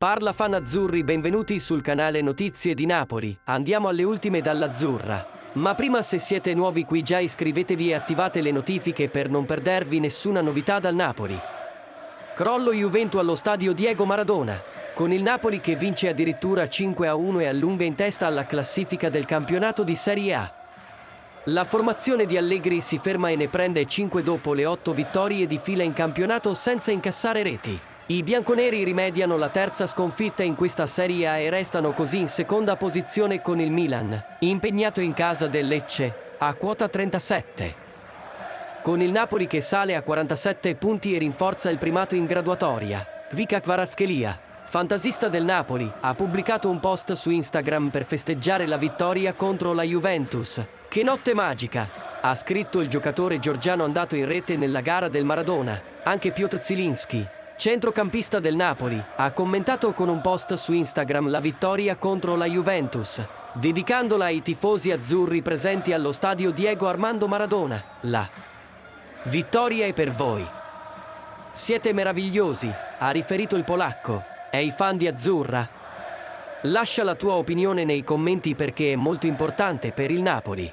Parla fan azzurri, benvenuti sul canale Notizie di Napoli. Andiamo alle ultime dall'Azzurra. Ma prima, se siete nuovi qui, già iscrivetevi e attivate le notifiche per non perdervi nessuna novità dal Napoli. Crollo Juventus allo stadio Diego Maradona. Con il Napoli che vince addirittura 5-1 e allunga in testa alla classifica del campionato di Serie A. La formazione di Allegri si ferma e ne prende 5 dopo le 8 vittorie di fila in campionato senza incassare reti. I bianconeri rimediano la terza sconfitta in questa Serie A e restano così in seconda posizione con il Milan, impegnato in casa del Lecce, a quota 37. Con il Napoli che sale a 47 punti e rinforza il primato in graduatoria. Vika Kvaratskhelia, fantasista del Napoli, ha pubblicato un post su Instagram per festeggiare la vittoria contro la Juventus. Che notte magica! Ha scritto il giocatore georgiano andato in rete nella gara del Maradona. Anche Piotr Zielinski, centrocampista del Napoli, ha commentato con un post su Instagram la vittoria contro la Juventus, dedicandola ai tifosi azzurri presenti allo stadio Diego Armando Maradona. La vittoria è per voi. Siete meravigliosi, ha riferito il polacco. E ai fan di Azzurra? Lascia la tua opinione nei commenti perché è molto importante per il Napoli.